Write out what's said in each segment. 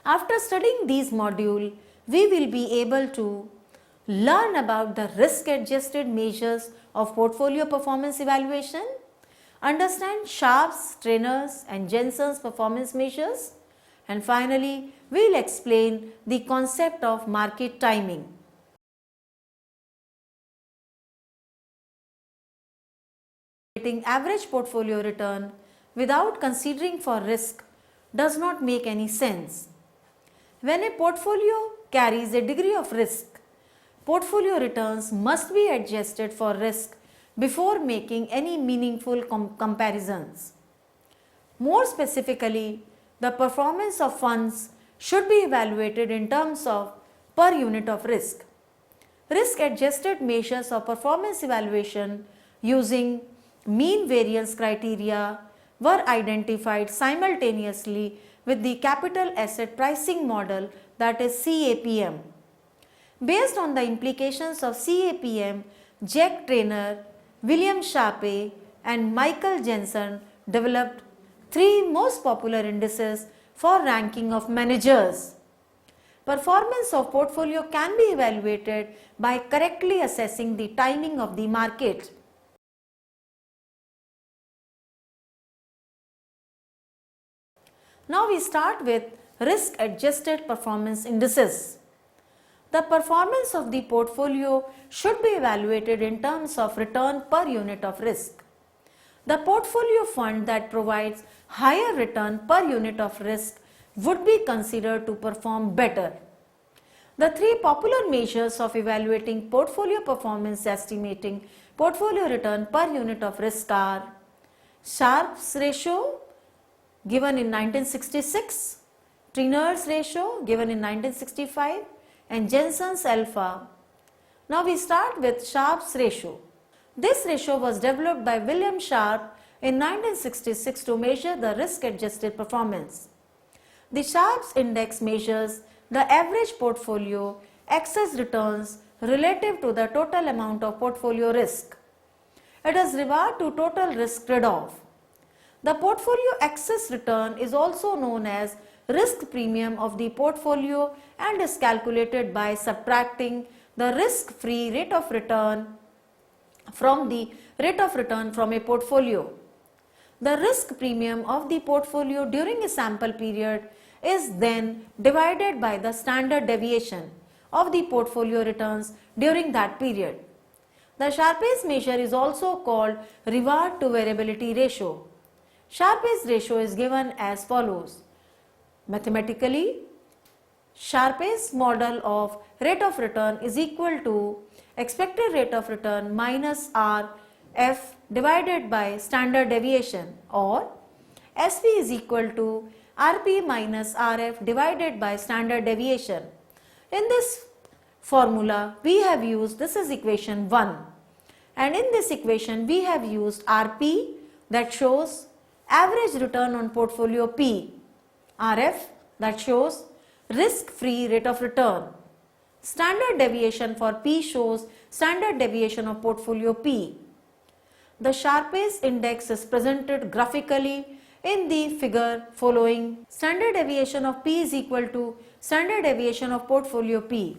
After studying these modules, we will be able to learn about the risk-adjusted measures of portfolio performance evaluation, understand Sharpe's, Treemans and Jensen's performance measures, and finally, we will explain the concept of market timing. Getting average portfolio return without considering for risk does not make any sense. When a portfolio carries a degree of risk, portfolio returns must be adjusted for risk before making any meaningful comparisons. More specifically, the performance of funds should be evaluated in terms of per unit of risk. Risk-adjusted measures of performance evaluation using mean variance criteria were identified simultaneously with the capital asset pricing model, that is CAPM. Based on the implications of CAPM, Jack Trainer, William Sharpe and Michael Jensen developed three most popular indices for ranking of managers. Performance of portfolio can be evaluated by correctly assessing the timing of the market. Now we start with risk-adjusted performance indices. The performance of the portfolio should be evaluated in terms of return per unit of risk. The portfolio fund that provides higher return per unit of risk would be considered to perform better. The three popular measures of evaluating portfolio performance estimating portfolio return per unit of risk are Sharpe's ratio given in 1966, Treemans Ratio given in 1965 and Jensen's Alpha. Now we start with Sharpe's ratio. This ratio was developed by William Sharpe in 1966 to measure the risk-adjusted performance. The Sharpe's index measures the average portfolio excess returns relative to the total amount of portfolio risk. It is reward to total risk trade-off. The portfolio excess return is also known as risk premium of the portfolio and is calculated by subtracting the risk-free rate of return from the rate of return from a portfolio. The risk premium of the portfolio during a sample period is then divided by the standard deviation of the portfolio returns during that period. The Sharpe's measure is also called reward to variability ratio. Sharpe's ratio is given as follows. Mathematically, Sharpe's model of rate of return is equal to expected rate of return minus RF divided by standard deviation, or SV is equal to RP minus RF divided by standard deviation. In this formula, we have used, this is equation 1, and in this equation we have used RP, that shows average return on portfolio P, RF, that shows risk-free rate of return. Standard deviation for P shows standard deviation of portfolio P. The Sharpe's index is presented graphically in the figure following. Standard deviation of P is equal to standard deviation of portfolio P.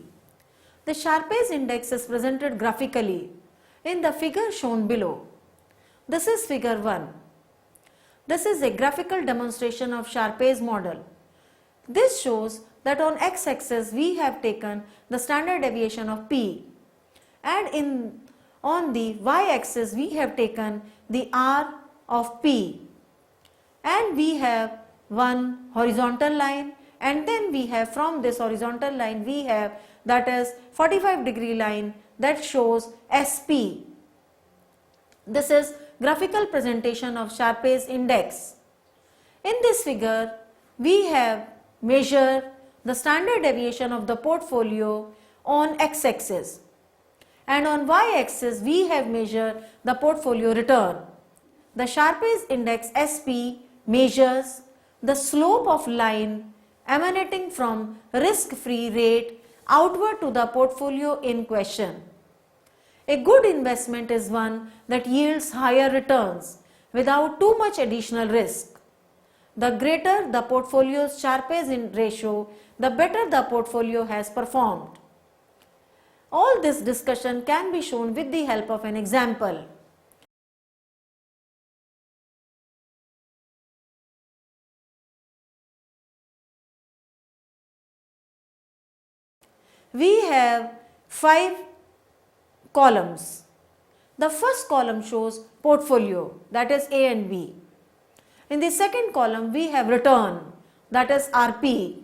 The Sharpe's index is presented graphically in the figure shown below. This is figure 1. This is a graphical demonstration of Sharpe's model. This shows that on x-axis we have taken the standard deviation of P, and on the y-axis we have taken the R of P, and we have one horizontal line, and then we have from this horizontal line we have, that is 45-degree line that shows SP. This is graphical presentation of Sharpe's index. In this figure, we have measured the standard deviation of the portfolio on x-axis, and on y-axis we have measured the portfolio return. The Sharpe's index SP measures the slope of line emanating from risk-free rate outward to the portfolio in question. A good investment is one that yields higher returns without too much additional risk. The greater the portfolio's Sharpe ratio, the better the portfolio has performed. All this discussion can be shown with the help of an example. We have 5 columns. The first column shows portfolio, that is A and B. In the second column we have return, that is RP.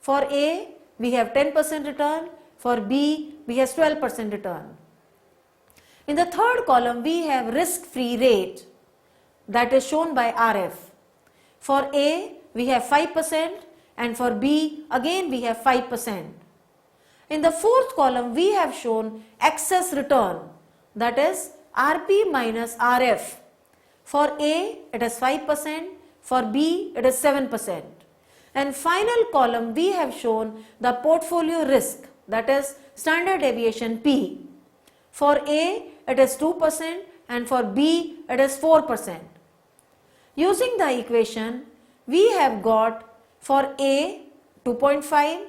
For A we have 10% return, for B we have 12% return. In the third column we have risk-free rate, that is shown by RF. For A we have 5% and for B again we have 5%. In the fourth column we have shown excess return, that is RP minus RF. For A it is 5%, for B it is 7%. And final column we have shown the portfolio risk, that is standard deviation P. For A it is 2% and for B it is 4%. Using the equation we have got for A 2.5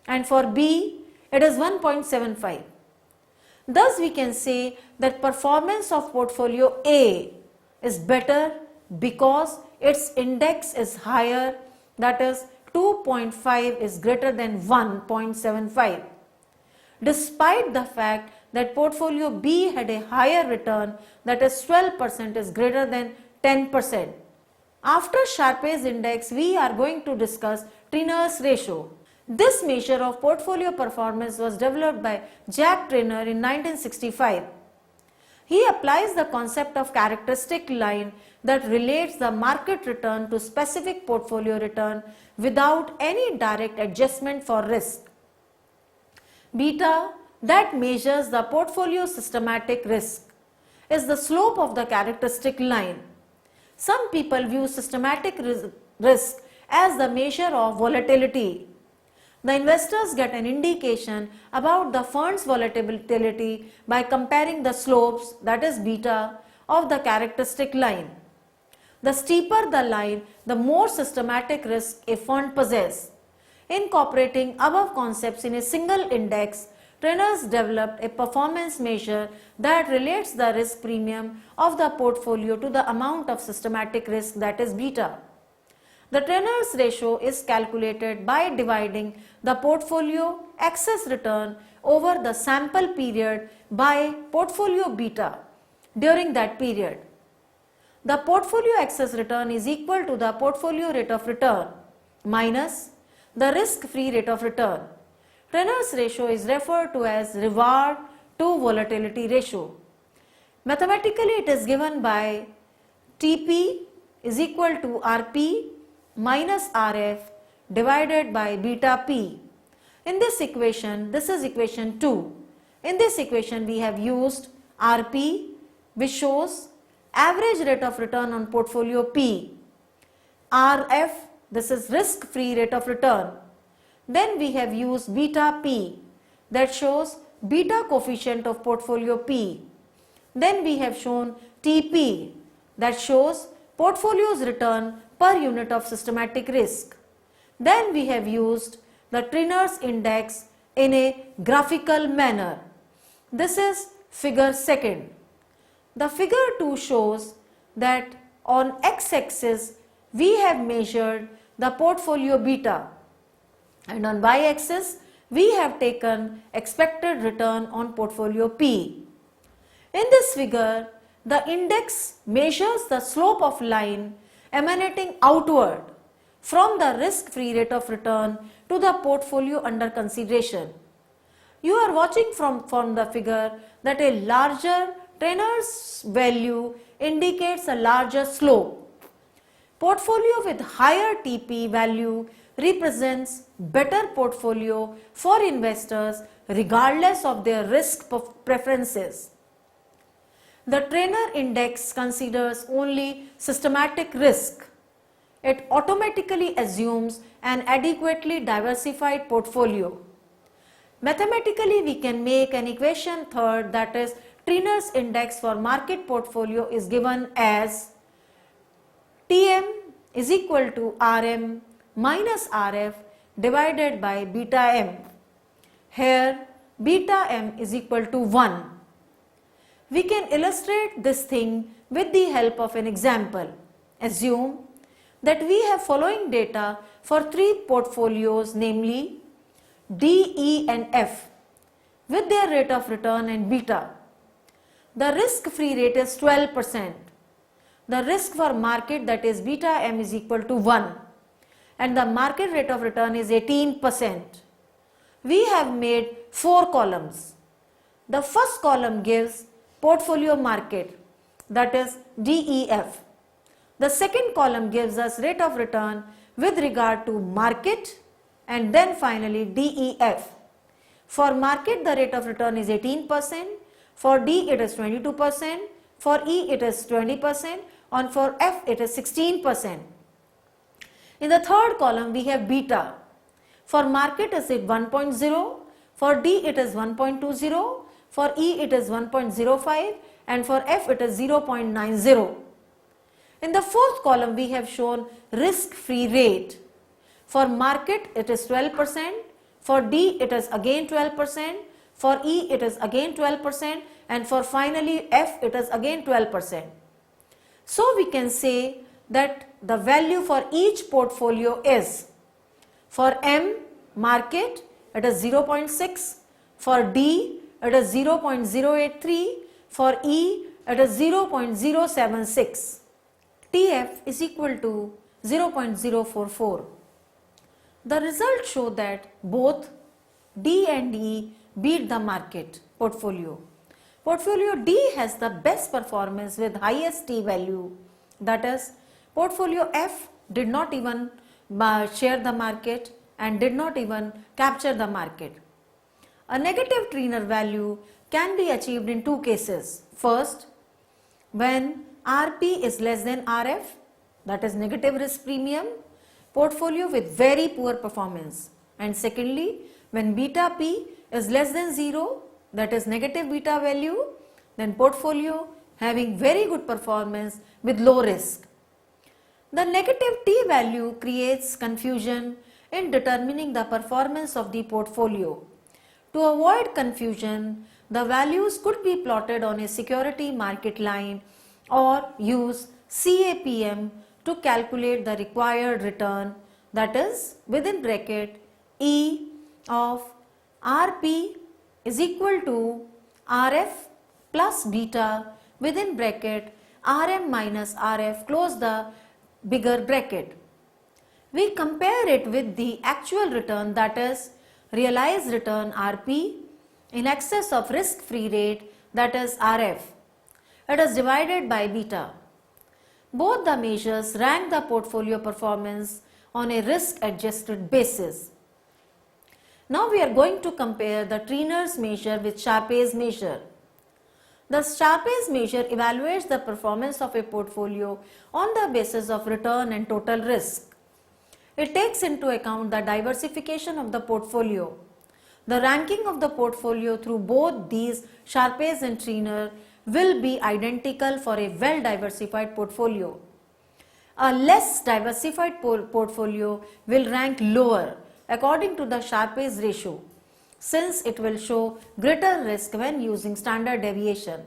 and for B it is 1.75. Thus we can say that performance of portfolio A is better because its index is higher, that is 2.5 is greater than 1.75. Despite the fact that portfolio B had a higher return, that is 12% is greater than 10%. After Sharpe's index we are going to discuss Treemans ratio. This measure of portfolio performance was developed by Jack Trainer in 1965. He applies the concept of characteristic line that relates the market return to specific portfolio return without any direct adjustment for risk. Beta, that measures the portfolio systematic risk, is the slope of the characteristic line. Some people view systematic risk as the measure of volatility. The investors get an indication about the fund's volatility by comparing the slopes, that is beta, of the characteristic line. The steeper the line, the more systematic risk a fund possesses. Incorporating above concepts in a single index, trainers developed a performance measure that relates the risk premium of the portfolio to the amount of systematic risk, that is beta. The Treemans ratio is calculated by dividing the portfolio excess return over the sample period by portfolio beta during that period. The portfolio excess return is equal to the portfolio rate of return minus the risk-free rate of return. Treemans ratio is referred to as reward to volatility ratio. Mathematically it is given by TP is equal to RP minus RF divided by beta P. In this equation, this is equation 2. In this equation we have used RP, which shows average rate of return on portfolio P. RF, this is risk-free rate of return. Then we have used beta P, that shows beta coefficient of portfolio P. Then we have shown TP, that shows portfolio's return per unit of systematic risk. Then we have used the Treemans index in a graphical manner. This is figure 2. The figure 2 shows that on x-axis we have measured the portfolio beta and on y-axis we have taken expected return on portfolio P. In this figure, the index measures the slope of line emanating outward from the risk-free rate of return to the portfolio under consideration. You are watching from the figure that a larger Treemans value indicates a larger slope. Portfolio with higher TP value represents better portfolio for investors regardless of their risk preferences. The Treemans index considers only systematic risk. It automatically assumes an adequately diversified portfolio. Mathematically, we can make an equation 3, that is Treemans index for market portfolio is given as Tm is equal to Rm minus Rf divided by beta m. Here beta m is equal to 1. We can illustrate this thing with the help of an example. Assume that we have following data for 3 portfolios, namely D, E and F, with their rate of return and beta. The risk-free rate is 12%. The risk for market, that is beta m, is equal to 1 and the market rate of return is 18%. We have made 4 columns. The first column gives portfolio market, that is DEF. The second column gives us rate of return with regard to market, and then finally DEF. For market the rate of return is 18%, for D it is 22%, for E it is 20%, and for F it is 16%. In the third column we have beta. For market is it 1.0, for D it is 1.20, for E it is 1.05 and for F it is 0.90. In the fourth column we have shown risk-free rate. For market it is 12%, for D it is again 12%, for E it is again 12% and for finally F it is again 12%. So we can say that the value for each portfolio is, for M market it is 0.6, for D it is 0.083, for E it is 0.076. TF is equal to 0.044. The results show that both D and E beat the market portfolio. Portfolio D has the best performance with highest T value, that is portfolio F did not even share the market and did not even capture the market. A negative Treiner value can be achieved in 2 cases. First, when RP is less than RF, that is negative risk premium, portfolio with very poor performance. And secondly, when beta P is less than 0, that is negative beta value, then portfolio having very good performance with low risk. The negative T value creates confusion in determining the performance of the portfolio. To avoid confusion, the values could be plotted on a security market line or use CAPM to calculate the required return, that is within bracket E of RP is equal to RF plus beta within bracket RM minus RF, close the bigger bracket. We compare it with the actual return, that is realized return RP in excess of risk-free rate, that is RF. It is divided by beta. Both the measures rank the portfolio performance on a risk-adjusted basis. Now we are going to compare the Trainer's measure with Sharpe's measure. The Sharpe's measure evaluates the performance of a portfolio on the basis of return and total risk. It takes into account the diversification of the portfolio. The ranking of the portfolio through both these Sharpe's and Treiner will be identical for a well-diversified portfolio. A less diversified portfolio will rank lower according to the Sharpe's ratio, since it will show greater risk when using standard deviation.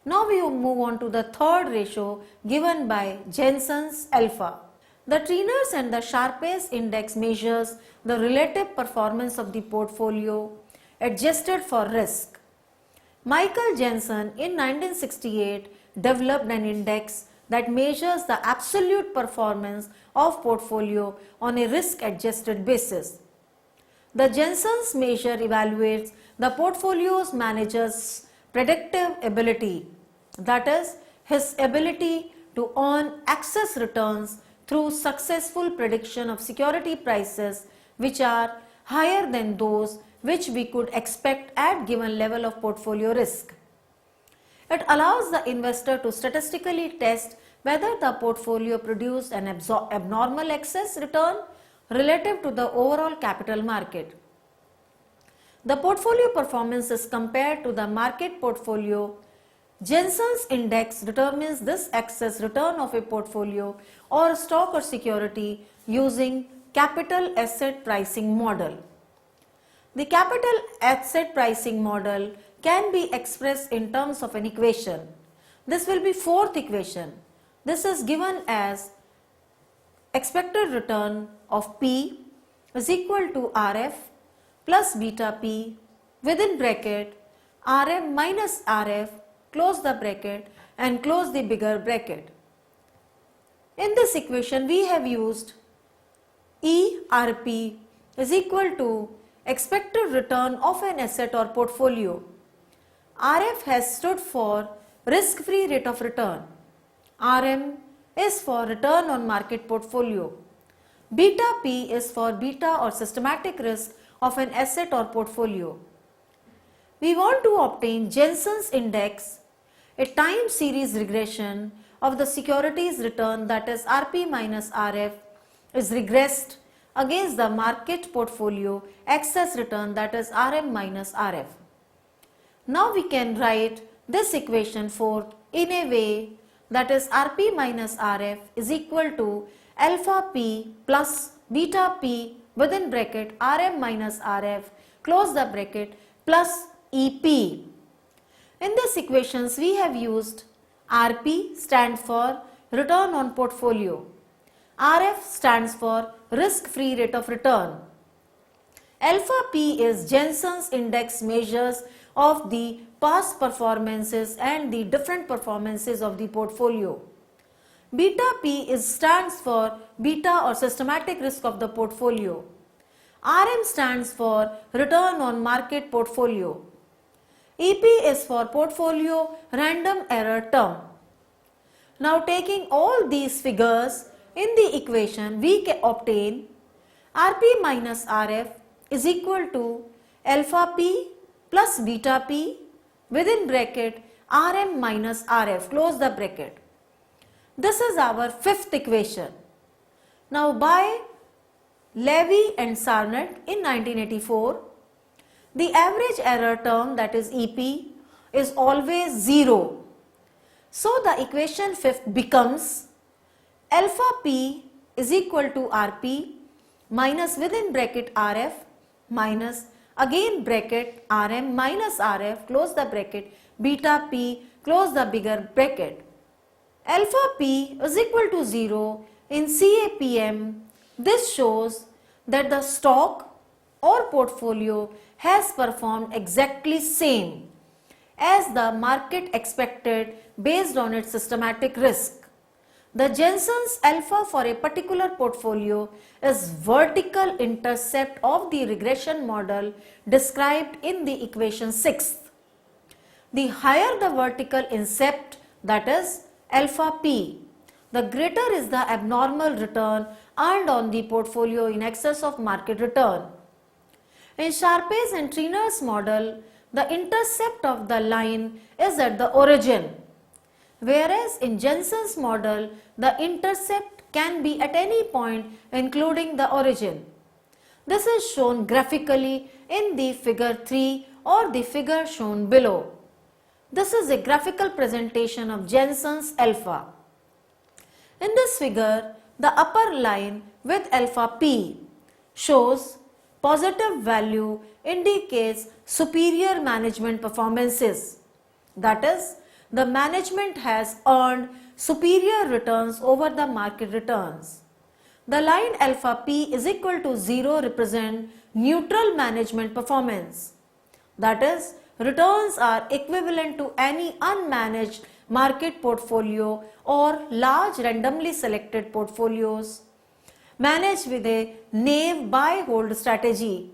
Now we will move on to the third ratio given by Jensens Alpha. The Trainer's and the Sharpe's index measures the relative performance of the portfolio adjusted for risk. Michael Jensen in 1968 developed an index that measures the absolute performance of portfolio on a risk-adjusted basis. The Jensen's measure evaluates the portfolio's manager's predictive ability, that is, his ability to earn excess returns through successful prediction of security prices which are higher than those which we could expect at given level of portfolio risk. It allows the investor to statistically test whether the portfolio produced an abnormal excess return relative to the overall capital market. The portfolio performance is compared to the market portfolio Jensens index determines this excess return of a portfolio or stock or security using capital asset pricing model. The capital asset pricing model can be expressed in terms of an equation. This will be fourth equation. This is given as expected return of P is equal to RF plus beta P within bracket RM minus RF, close the bracket and close the bigger bracket. In this equation we have used ERP is equal to expected return of an asset or portfolio. RF has stood for risk-free rate of return. RM is for return on market portfolio. Beta P is for beta or systematic risk of an asset or portfolio. We want to obtain Jensens index, a time series regression of the securities return, that is RP minus RF is regressed against the market portfolio excess return, that is RM minus RF. Now we can write this equation 4 in a way that is RP minus RF is equal to alpha P plus beta P within bracket RM minus RF, close the bracket, plus EP. In this equations we have used RP stands for return on portfolio, RF stands for risk-free rate of return. Alpha P is Jensens index measures of the past performances and the different performances of the portfolio. Beta P stands for beta or systematic risk of the portfolio. RM stands for return on market portfolio. EP is for portfolio random error term. Now taking all these figures in the equation, we can obtain RP minus RF is equal to alpha P plus beta P within bracket RM minus RF, close the bracket. This is our fifth equation. Now by Levy and Sarnett in 1984, the average error term, that is EP, is always 0. So the equation 5th becomes alpha P is equal to RP minus within bracket RF minus again bracket RM minus RF, close the bracket, beta P, close the bigger bracket. Alpha P is equal to 0 in CAPM. This shows that the stock or portfolio has performed exactly same as the market expected based on its systematic risk. The Jensens alpha for a particular portfolio is vertical intercept of the regression model described in the equation 6. The higher the vertical intercept, that is alpha P, the greater is the abnormal return earned on the portfolio in excess of market return. In Sharpe's and Treemans model, the intercept of the line is at the origin, whereas in Jensen's model, the intercept can be at any point including the origin. This is shown graphically in the figure 3 or the figure shown below. This is a graphical presentation of Jensen's alpha. In this figure, the upper line with alpha P shows positive value indicates superior management performances. That is, the management has earned superior returns over the market returns. The line alpha P is equal to 0 represent neutral management performance. That is, returns are equivalent to any unmanaged market portfolio or large randomly selected portfolios managed with a naive buy hold strategy.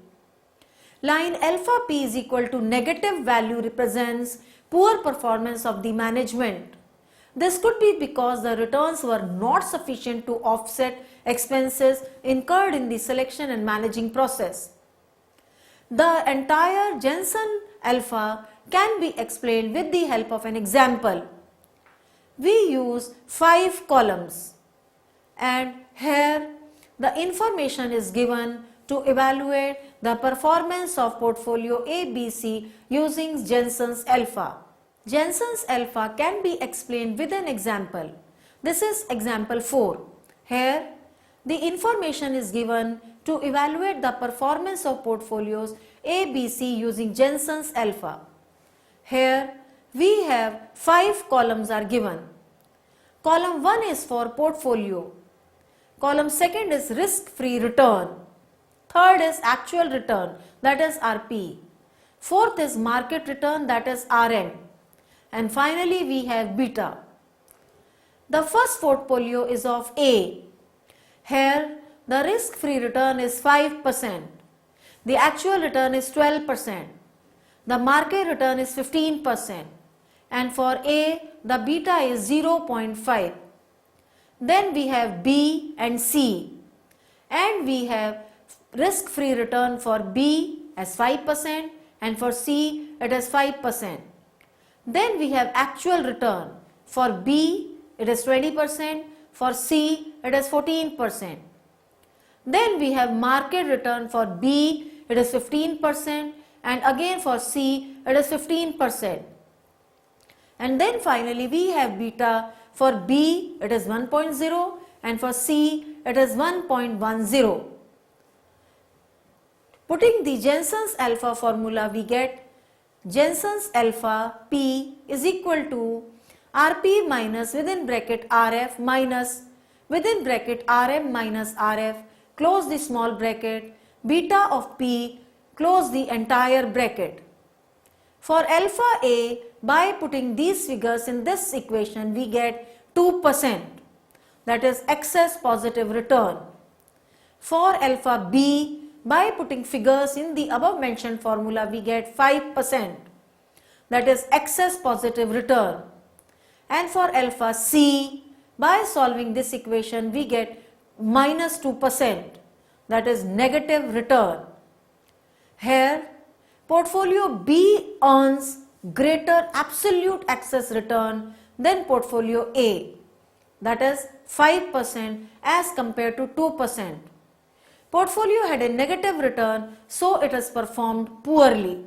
Line alpha P is equal to negative value represents poor performance of the management. This could be because the returns were not sufficient to offset expenses incurred in the selection and managing process. The entire Jensen Alpha can be explained with the help of an example. We use 5 columns and here the information is given to evaluate the performance of portfolio ABC using Jensen's alpha. Jensens alpha can be explained with an example. This is example 4. Here, the information is given to evaluate the performance of portfolios A, B, C using Jensens Alpha. Here, we have 5 columns are given. Column 1 is for portfolio. Column 2nd is risk-free return. 3rd is actual return, that is RP. 4th is market return, that is RN. And finally, we have beta. The first portfolio is of A. Here, the risk-free return is 5%. The actual return is 12%. The market return is 15%. And for A, the beta is 0.5. Then we have B and C. And we have risk-free return for B as 5% and for C it is 5%. Then we have actual return. For B it is 20%, for C it is 14%. Then we have market return. For B it is 15% and again for C it is 15%. And then finally we have beta. For B it is 1.0 and for C it is 1.10. Putting the Jensens alpha formula, we get Jensens alpha P is equal to RP minus within bracket RF minus within bracket RM minus RF, close the small bracket, beta of P, close the entire bracket. For alpha A, by putting these figures in this equation, we get 2%, that is excess positive return. For alpha B, by putting figures in the above mentioned formula, we get 5%, that is excess positive return. And for alpha C, by solving this equation, we get minus 2%, that is negative return. Here, portfolio B earns greater absolute excess return than portfolio A, that is 5% as compared to 2%. Portfolio had a negative return, so it has performed poorly.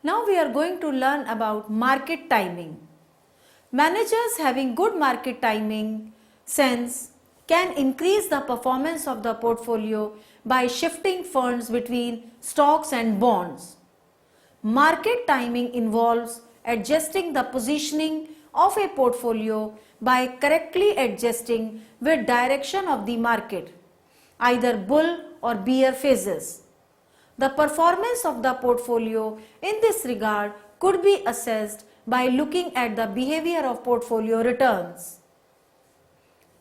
Now we are going to learn about market timing. Managers having good market timing sense can increase the performance of the portfolio by shifting funds between stocks and bonds. Market timing involves adjusting the positioning of a portfolio by correctly adjusting with direction of the market, either bull or bear phases. The performance of the portfolio in this regard could be assessed by looking at the behavior of portfolio returns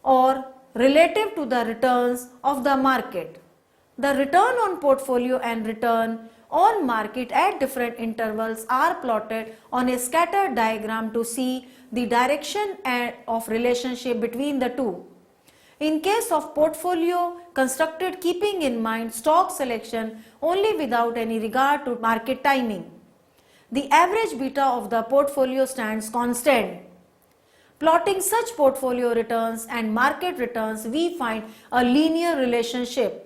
or relative to the returns of the market. The return on portfolio and return on market at different intervals are plotted on a scatter diagram to see the direction of relationship between the two. In case of portfolio constructed keeping in mind stock selection only without any regard to market timing, the average beta of the portfolio stands constant. Plotting such portfolio returns and market returns, we find a linear relationship.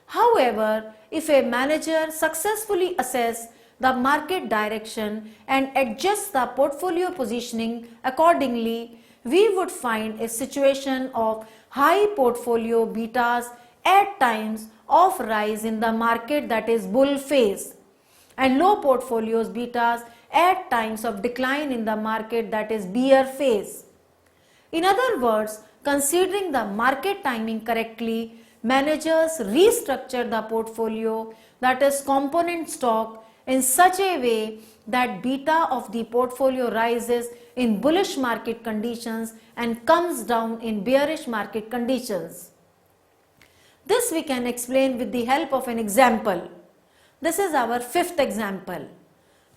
However, if a manager successfully assesses the market direction and adjusts the portfolio positioning accordingly, we would find a situation of high portfolio betas at times of rise in the market, that is bull phase, and low portfolios betas at times of decline in the market, that is bear phase. In other words, considering the market timing correctly, managers restructure the portfolio, that is component stock, in such a way that beta of the portfolio rises in bullish market conditions and comes down in bearish market conditions. This we can explain with the help of an example. This is our fifth example.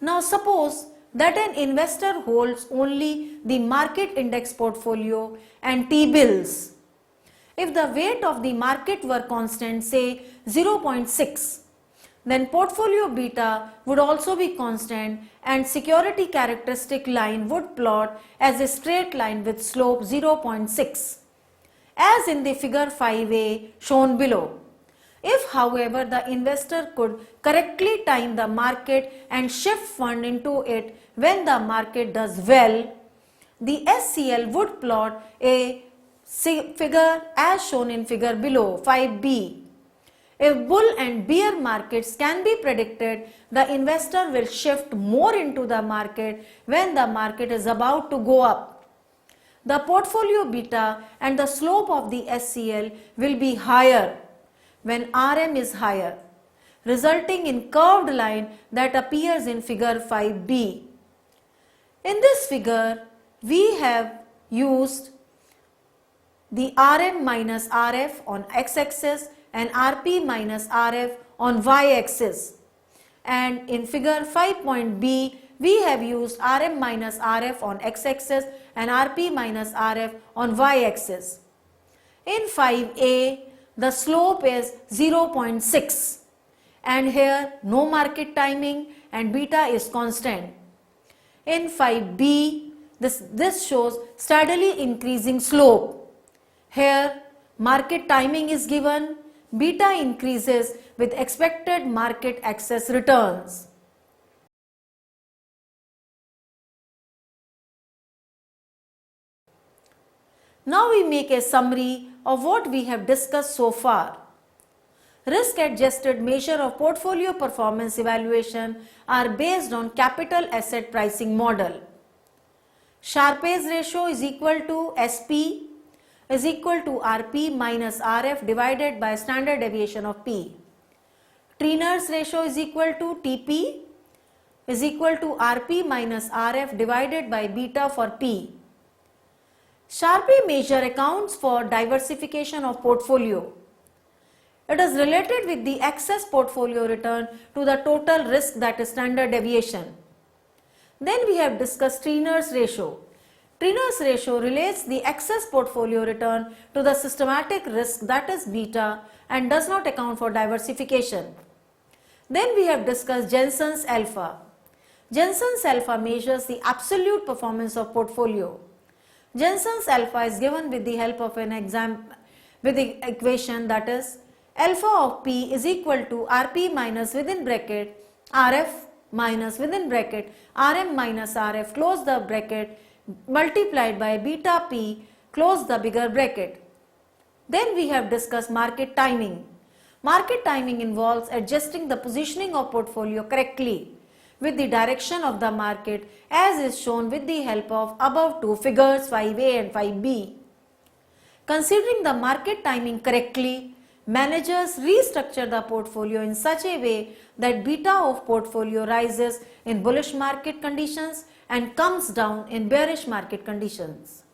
Now suppose that an investor holds only the market index portfolio and T-bills. If the weight of the market were constant, say 0.6, then portfolio beta would also be constant and security characteristic line would plot as a straight line with slope 0.6, as in the figure 5a shown below. If, however, the investor could correctly time the market and shift fund into it when the market does well, the SCL would plot a figure as shown in figure below 5b. If bull and bear markets can be predicted, the investor will shift more into the market when the market is about to go up. The portfolio beta and the slope of the SCL will be higher when RM is higher, resulting in curved line that appears in figure 5b. In this figure, we have used the RM minus RF on x-axis and RP minus RF on y-axis. And in figure 5.b, we have used RM minus RF on x-axis and RP minus RF on y-axis. In 5a, the slope is 0.6 and here no market timing and beta is constant. In 5b, this shows steadily increasing slope. Here market timing is given, beta increases with expected market access returns. Now we make a summary of what we have discussed so far. Risk-adjusted measure of portfolio performance evaluation are based on capital asset pricing model. Sharpe's ratio is equal to SP is equal to RP minus RF divided by standard deviation of P. Treemans ratio is equal to TP is equal to RP minus RF divided by beta for P. Sharpe measure accounts for diversification of portfolio. It is related with the excess portfolio return to the total risk, that is standard deviation. Then we have discussed Treemans ratio. Treemans ratio relates the excess portfolio return to the systematic risk, that is beta, and does not account for diversification. Then we have discussed Jensens Alpha. Jensens Alpha measures the absolute performance of portfolio. Jensens Alpha is given with the help of an with the equation, that is alpha of P is equal to RP minus within bracket RF minus within bracket RM minus RF close the bracket multiplied by beta P close the bigger bracket. Then we have discussed market timing. Market timing involves adjusting the positioning of portfolio correctly with the direction of the market as is shown with the help of above two figures 5a and 5b. Considering the market timing correctly, managers restructure the portfolio in such a way that beta of portfolio rises in bullish market conditions and comes down in bearish market conditions.